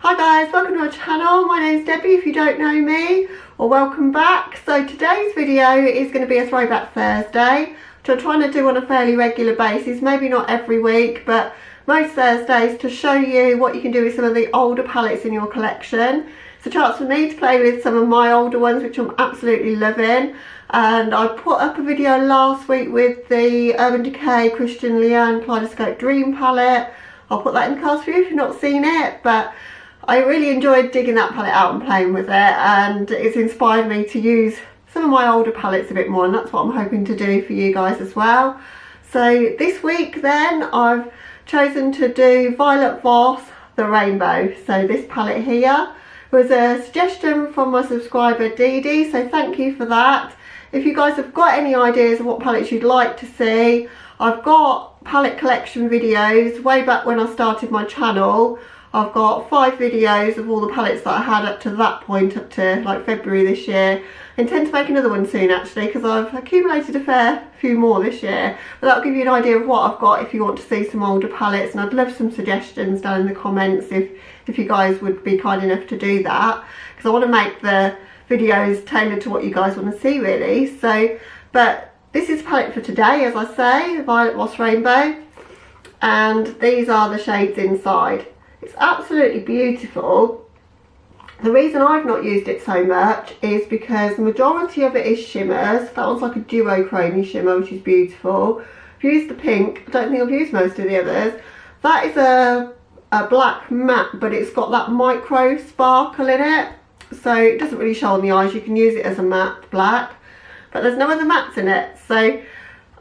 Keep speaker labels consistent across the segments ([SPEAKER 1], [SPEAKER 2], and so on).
[SPEAKER 1] Hi guys, welcome to our channel. My name's Debbie if you don't know me, or welcome back. So today's video is going to be a Throwback Thursday, which I'm trying to do on a fairly regular basis, maybe not every week, but most Thursdays, to show you what you can do with some of the older palettes in your collection. It's a chance for me to play with some of my older ones, which I'm absolutely loving. And I put up a video last week with the Urban Decay Christian Leanne Kaleidoscope Dream palette. I'll put that in the cards for you if you've not seen it, but I really enjoyed digging that palette out and playing with it, and it's inspired me to use some of my older palettes a bit more, and that's what I'm hoping to do for you guys as well. So this week then I've chosen to do Violet Voss the Rainbow. So this palette here was a suggestion from my subscriber Dee Dee, so thank you for that. If you guys have got any ideas of what palettes you'd like to see, I've got palette collection videos way back when I started my channel. I've got 5 videos of all the palettes that I had up to that point, up to like February this year. I intend to make another one soon actually, because I've accumulated a fair few more this year. But that'll give you an idea of what I've got if you want to see some older palettes, and I'd love some suggestions down in the comments if you guys would be kind enough to do that, because I want to make the videos tailored to what you guys want to see really. So, but this is palette for today, as I say, Violet Voss Rainbow, and these are the shades inside. It's absolutely beautiful. The reason I've not used it so much is because the majority of it is shimmers. That one's like a duochrome shimmer, which is beautiful. I've used the pink. I don't think I've used most of the others. That is a black matte, but it's got that micro sparkle in it, so it doesn't really show on the eyes. You can use it as a matte black, but there's no other mattes in it. So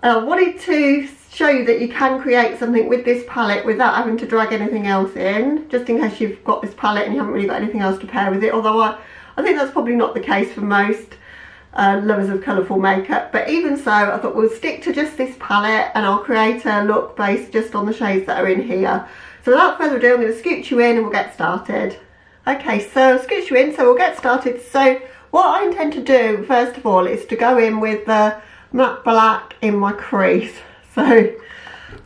[SPEAKER 1] I wanted to show you that you can create something with this palette without having to drag anything else in, just in case you've got this palette and you haven't really got anything else to pair with it, although I think that's probably not the case for most lovers of colourful makeup. But even so, I thought we'll stick to just this palette and I'll create a look based just on the shades that are in here. So without further ado, I'm going to scooch you in and we'll get started. Okay, so I'll scooch you in, so we'll get started. So what I intend to do first of all is to go in with the matte black in my crease. So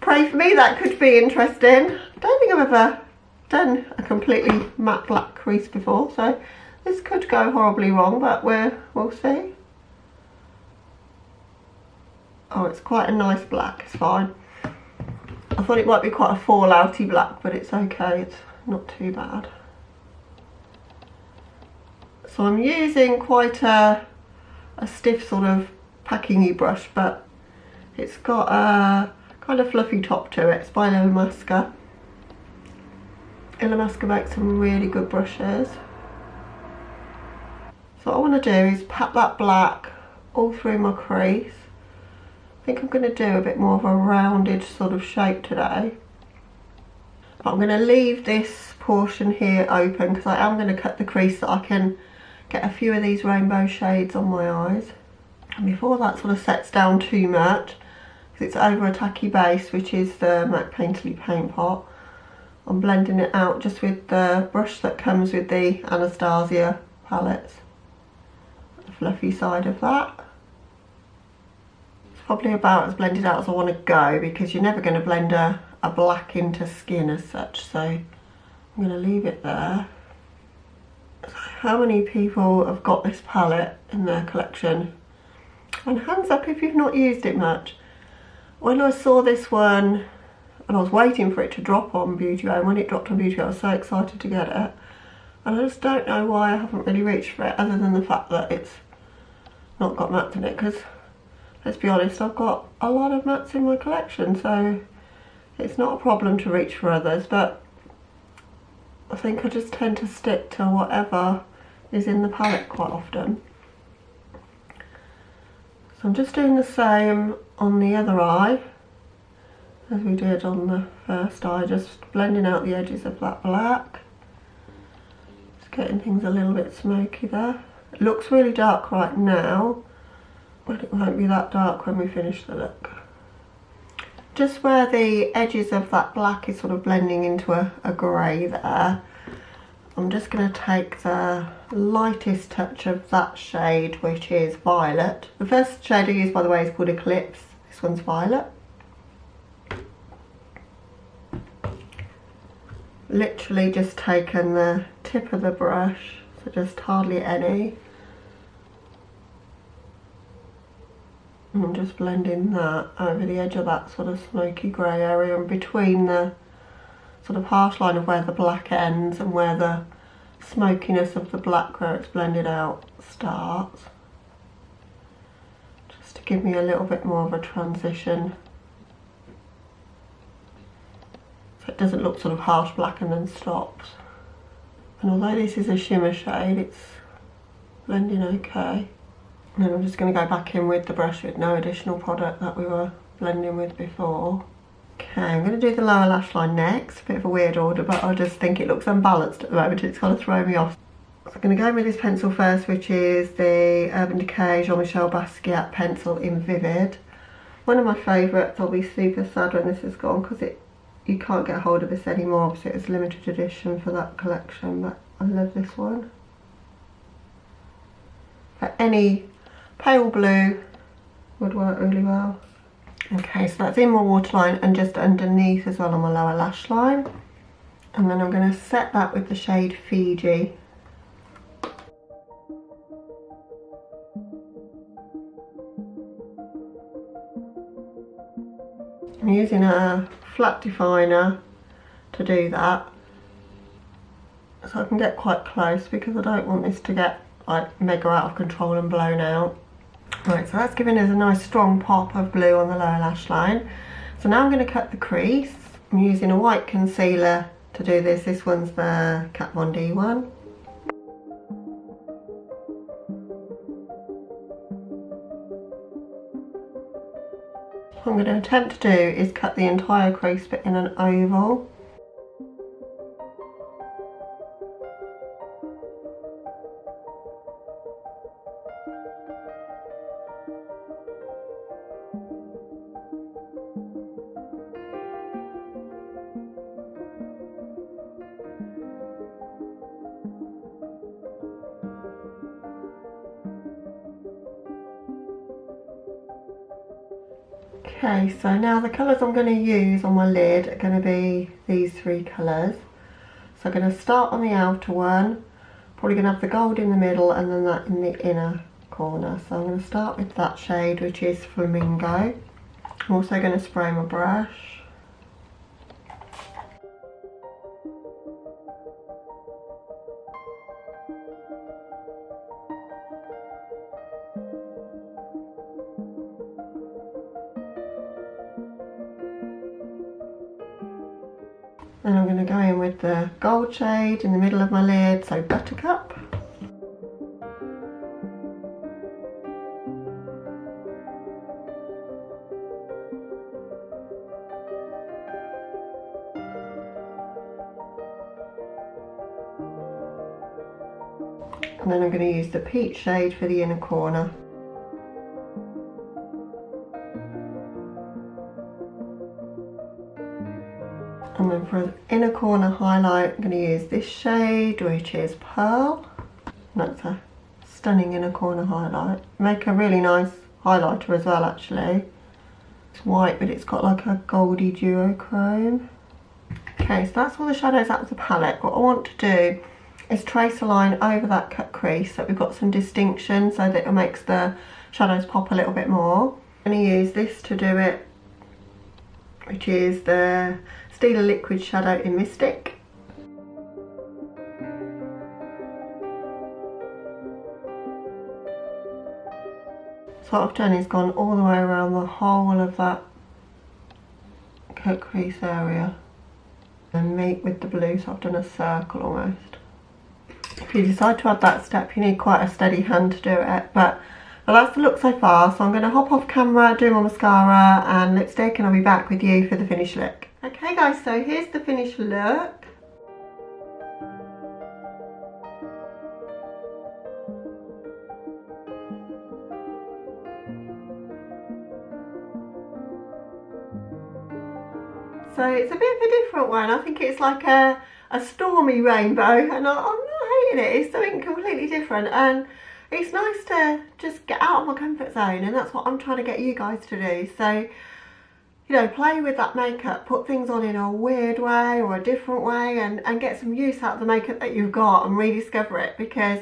[SPEAKER 1] pray for me, that could be interesting. I don't think I've ever done a completely matte black crease before, so this could go horribly wrong, but we'll see. Oh, it's quite a nice black, it's fine. I thought it might be quite a fallouty black, but it's okay, it's not too bad. So I'm using quite a stiff sort of packing-y brush, but it's got a kind of fluffy top to it. It's by Illamasqua. Illamasqua makes some really good brushes. So what I want to do is pat that black all through my crease. I think I'm going to do a bit more of a rounded sort of shape today. But I'm going to leave this portion here open because I am going to cut the crease so I can get a few of these rainbow shades on my eyes. And before that sort of sets down too much, because it's over a tacky base, which is the MAC Painterly Paint Pot, I'm blending it out just with the brush that comes with the Anastasia palettes. The fluffy side of that. It's probably about as blended out as I want to go, because you're never going to blend a black into skin as such, so I'm going to leave it there. So how many people have got this palette in their collection? And hands up if you've not used it much. When I saw this one, and I was waiting for it to drop on Beauty Row, and when it dropped on Beauty Row I was so excited to get it. And I just don't know why I haven't really reached for it, other than the fact that it's not got mattes in it, because let's be honest, I've got a lot of mattes in my collection, so it's not a problem to reach for others, but I think I just tend to stick to whatever is in the palette quite often. So I'm just doing the same on the other eye as we did on the first eye, just blending out the edges of that black. Just getting things a little bit smoky there. It looks really dark right now, but it won't be that dark when we finish the look. Just where the edges of that black is sort of blending into a grey there, I'm just going to take the lightest touch of that shade, which is Violet. The first shade I used, by the way, is called Eclipse. This one's Violet. literally just taken the tip of the brush, so just hardly any, and I'm just blending that over the edge of that sort of smoky grey area, and between the sort of harsh line of where the black ends and where the smokiness of the black where it's blended out starts, just to give me a little bit more of a transition, so it doesn't look sort of harsh black and then stops. And although this is a shimmer shade, it's blending okay. And then I'm just going to go back in with the brush with no additional product that we were blending with before. Okay, I'm going to do the lower lash line next. A bit of a weird order, but I just think it looks unbalanced at the moment. It's kind of throwing me off. So I'm going to go with this pencil first, which is the Urban Decay Jean-Michel Basquiat pencil in Vivid. One of my favourites. I'll be super sad when this is gone because you can't get hold of this anymore because it was limited edition for that collection, but I love this one. But any pale blue would work really well. Okay, so that's in my waterline and just underneath as well on my lower lash line. And then I'm going to set that with the shade Fiji. I'm using a flat definer to do that, so I can get quite close because I don't want this to get like mega out of control and blown out. Right, so that's giving us a nice strong pop of blue on the lower lash line. So now I'm going to cut the crease. I'm using a white concealer to do this. This one's the Kat Von D one. What I'm going to attempt to do is cut the entire crease but in an oval. Okay, so now the colours I'm going to use on my lid are going to be these three colours. So I'm going to start on the outer one, probably going to have the gold in the middle and then that in the inner corner. So I'm going to start with that shade, which is Flamingo. I'm also going to spray my brush. Then I'm going to go in with the gold shade in the middle of my lid, so Buttercup. And then I'm going to use the peach shade for the inner corner. And then for an inner corner highlight, I'm going to use this shade, which is Pearl. And that's a stunning inner corner highlight. Make a really nice highlighter as well, actually. It's white, but it's got like a goldy duochrome. Okay, so that's all the shadows out of the palette. What I want to do is trace a line over that cut crease so that we've got some distinction, so that it makes the shadows pop a little bit more. I'm going to use this to do it, which is the Stila Liquid Shadow in Mystic. So what I've done is gone all the way around the whole of that cut crease area and meet with the blue, so I've done a circle almost. If you decide to add that step, you need quite a steady hand to do it, but that's the look so far. So I'm going to hop off camera, do my mascara and lipstick, and I'll be back with you for the finished look. Okay guys, so here's the finished look. So it's a bit of a different one. I think it's like a stormy rainbow, and I'm not hating it. It's something completely different, and it's nice to just get out of my comfort zone, and that's what I'm trying to get you guys to do. So you know, play with that makeup, put things on in a weird way or a different way, and get some use out of the makeup that you've got and rediscover it. Because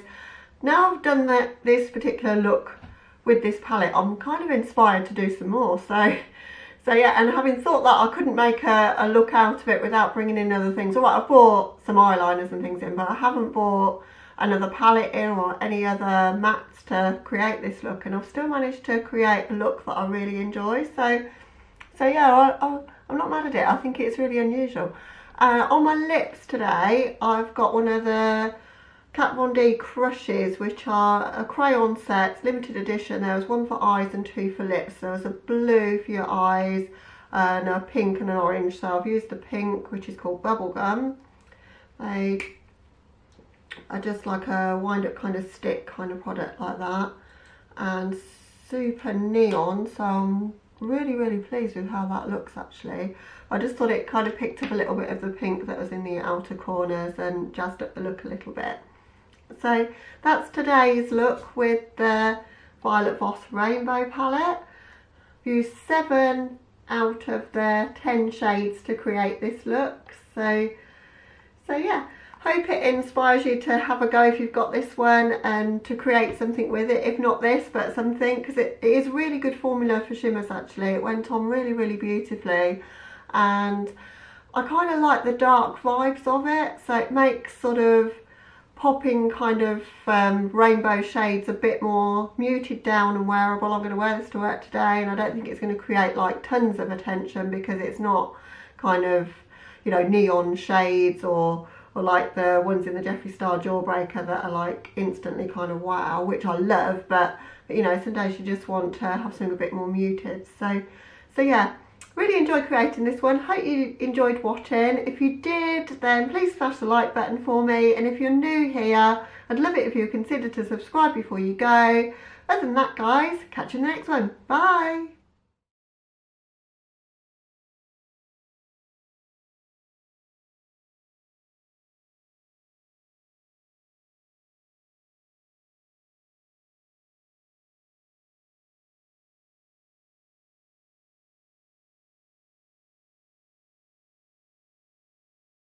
[SPEAKER 1] now I've done this particular look with this palette, I'm kind of inspired to do some more. So yeah, and having thought that I couldn't make a look out of it without bringing in other things. All right, I've bought some eyeliners and things in, but I haven't bought another palette in or any other mattes to create this look, and I've still managed to create a look that I really enjoy. So yeah, I'm not mad at it. I think it's really unusual. On my lips today, I've got one of the Kat Von D Crushes, which are a crayon set, limited edition. There was one for eyes and two for lips. There was a blue for your eyes and a pink and an orange. So I've used the pink, which is called Bubblegum. They are just like a wind up kind of stick kind of product like that, and super neon. So I'm really pleased with how that looks actually. I just thought it kind of picked up a little bit of the pink that was in the outer corners and jazzed up the look a little bit. So that's today's look with the Violet Voss Rainbow palette. Used 7 out of the 10 shades to create this look. So yeah, hope it inspires you to have a go if you've got this one and to create something with it. If not this, but something, because it is really good formula for shimmers actually. It went on really beautifully, and I kind of like the dark vibes of it, so it makes sort of popping kind of rainbow shades a bit more muted down and wearable. I'm going to wear this to work today, and I don't think it's going to create like tons of attention because it's not kind of, you know, neon shades or like the ones in the Jeffree Star Jawbreaker that are like instantly kind of wow, which I love, but you know, some days you just want to have something a bit more muted. So yeah, really enjoyed creating this one. Hope you enjoyed watching. If you did, then please smash the like button for me, and if you're new here, I'd love it if you consider to subscribe before you go. Other than that guys, catch you in the next one. Bye.